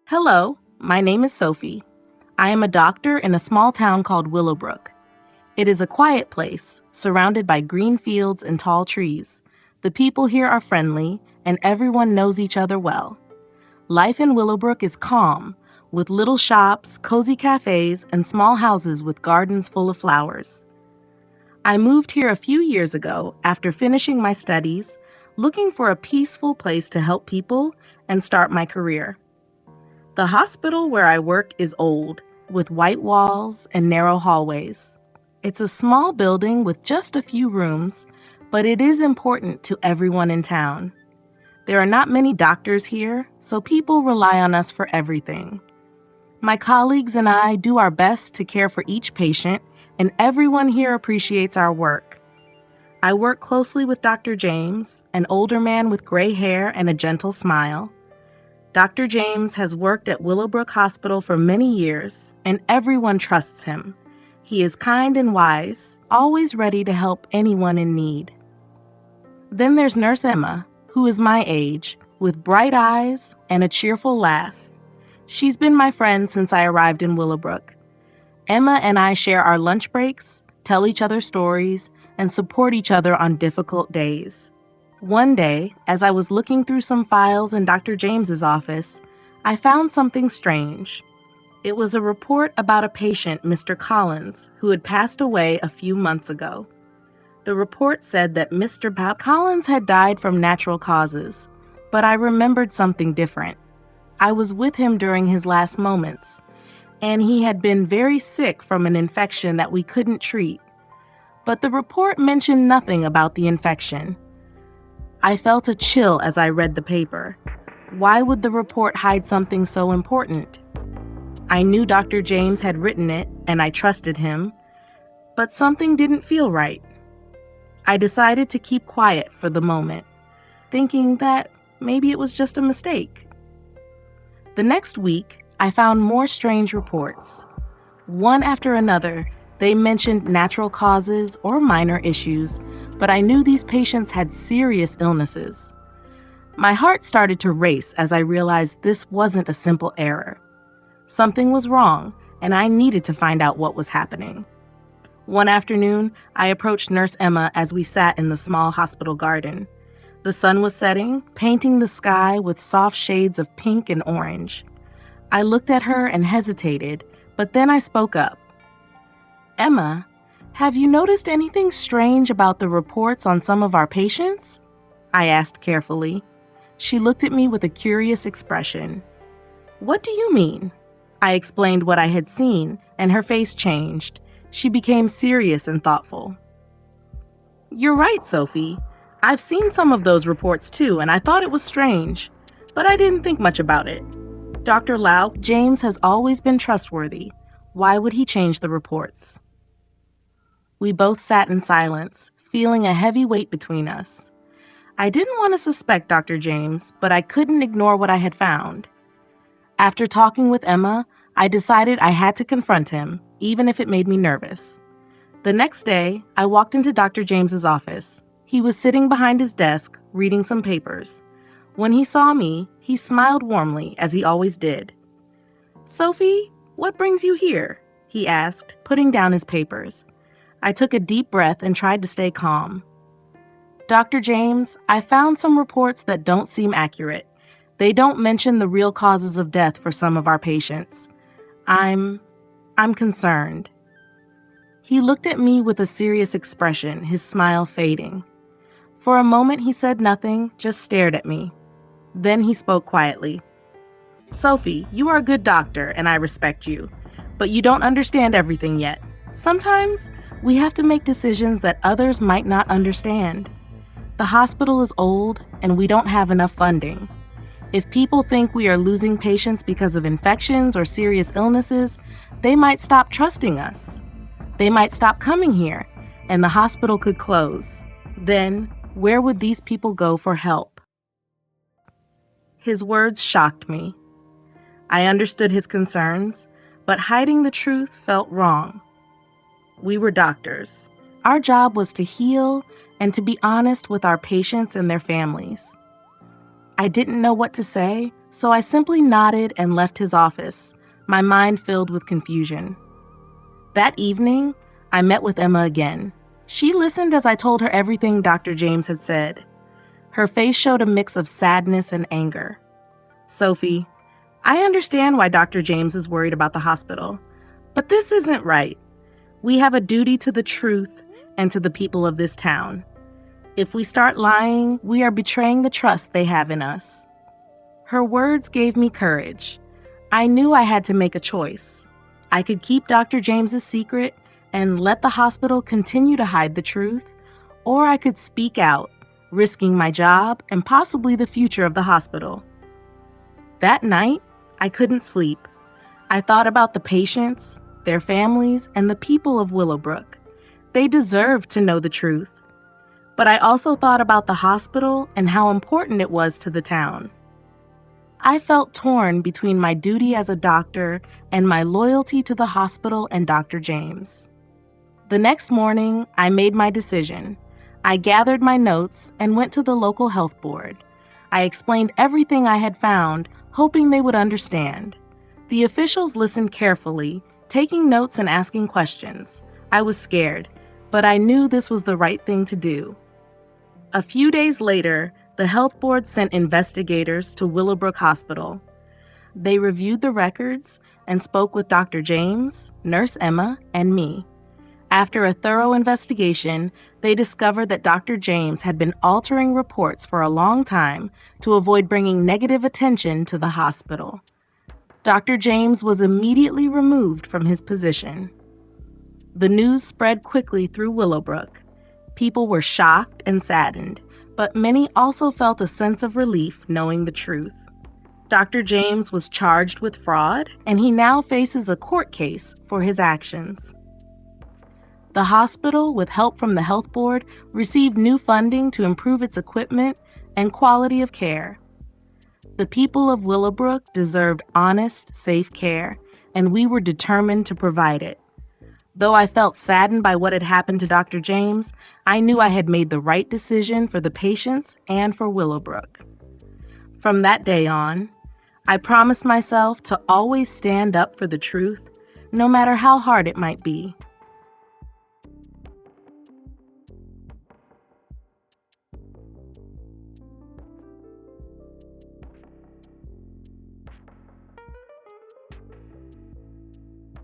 Hello, my name is Sophie. I am a doctor in a small town called Willowbrook. It is a quiet place, surrounded by green fields and tall trees. The people here are friendly, and everyone knows each other well. Life in Willowbrook is calm, with little shops, cozy cafes, and small houses with gardens full of flowers. I moved here a few years ago after finishing my studies, looking for a peaceful place to help people and start my career. The hospital where I work is old, with white walls and narrow hallways. It's a small building with just a few rooms, but it is important to everyone in town. There are not many doctors here, so people rely on us for everything. My colleagues and I do our best to care for each patient, and everyone here appreciates our work. I work closely with Dr. James, an older man with gray hair and a gentle smile. Dr. James has worked at Willowbrook Hospital for many years, and everyone trusts him. He is kind and wise, always ready to help anyone in need. Then there's Nurse Emma, who is my age, with bright eyes and a cheerful laugh. She's been my friend since I arrived in Willowbrook. Emma and I share our lunch breaks, tell each other stories, and support each other on difficult days. One day, as I was looking through some files in Dr. James's office, I found something strange. It was a report about a patient, Mr. Collins, who had passed away a few months ago. The report said that Mr. Collins had died from natural causes, but I remembered something different. I was with him during his last moments, and he had been very sick from an infection that we couldn't treat. But the report mentioned nothing about the infection. I felt a chill as I read the paper. Why would the report hide something so important? I knew Dr. James had written it, and I trusted him, but something didn't feel right. I decided to keep quiet for the moment, thinking that maybe it was just a mistake. The next week, I found more strange reports. One after another, they mentioned natural causes or minor issues, but I knew these patients had serious illnesses. My heart started to race as I realized this wasn't a simple error. Something was wrong, and I needed to find out what was happening. One afternoon, I approached Nurse Emma as we sat in the small hospital garden. The sun was setting, painting the sky with soft shades of pink and orange. I looked at her and hesitated, but then I spoke up. "Emma, have you noticed anything strange about the reports on some of our patients?" I asked carefully. She looked at me with a curious expression. "What do you mean?" I explained what I had seen, and her face changed. She became serious and thoughtful. "You're right, Sophie. I've seen some of those reports too, and I thought it was strange, but I didn't think much about it. Dr. James has always been trustworthy. Why would he change the reports?" We both sat in silence, feeling a heavy weight between us. I didn't want to suspect Dr. James, but I couldn't ignore what I had found. After talking with Emma, I decided I had to confront him, even if it made me nervous. The next day, I walked into Dr. James's office. He was sitting behind his desk, reading some papers. When he saw me, he smiled warmly, as he always did. "Sophie, what brings you here?" he asked, putting down his papers. I took a deep breath and tried to stay calm. "Dr. James, I found some reports that don't seem accurate. They don't mention the real causes of death for some of our patients. I'm concerned." He looked at me with a serious expression, his smile fading. For a moment, he said nothing, just stared at me. Then he spoke quietly. "Sophie, you are a good doctor, and I respect you, but you don't understand everything yet. Sometimes we have to make decisions that others might not understand. The hospital is old, and we don't have enough funding. If people think we are losing patients because of infections or serious illnesses, they might stop trusting us. They might stop coming here, and the hospital could close. Then, where would these people go for help?" His words shocked me. I understood his concerns, but hiding the truth felt wrong. We were doctors. Our job was to heal and to be honest with our patients and their families. I didn't know what to say, So I simply nodded and left his office, my mind filled with confusion. That evening, I met with Emma again. She listened as I told her everything Dr. James had said. Her face showed a mix of sadness and anger. "Sophie, I understand why Dr. James is worried about the hospital, but this isn't right. We have a duty to the truth and to the people of this town. If we start lying, we are betraying the trust they have in us." Her words gave me courage. I knew I had to make a choice. I could keep Dr. James's secret and let the hospital continue to hide the truth, or I could speak out, risking my job and possibly the future of the hospital. That night, I couldn't sleep. I thought about the patients, their families, and the people of Willowbrook. They deserved to know the truth. But I also thought about the hospital and how important it was to the town. I felt torn between my duty as a doctor and my loyalty to the hospital and Dr. James. The next morning, I made my decision. I gathered my notes and went to the local health board. I explained everything I had found, hoping they would understand. The officials listened carefully, taking notes and asking questions. I was scared, but I knew this was the right thing to do. A few days later, the health board sent investigators to Willowbrook Hospital. They reviewed the records and spoke with Dr. James, Nurse Emma, and me. After a thorough investigation, they discovered that Dr. James had been altering reports for a long time to avoid bringing negative attention to the hospital. Dr. James was immediately removed from his position. The news spread quickly through Willowbrook. People were shocked and saddened, but many also felt a sense of relief knowing the truth. Dr. James was charged with fraud, and he now faces a court case for his actions. The hospital, with help from the health board, received new funding to improve its equipment and quality of care. The people of Willowbrook deserved honest, safe care, and we were determined to provide it. Though I felt saddened by what had happened to Dr. James, I knew I had made the right decision for the patients and for Willowbrook. From that day on, I promised myself to always stand up for the truth, no matter how hard it might be.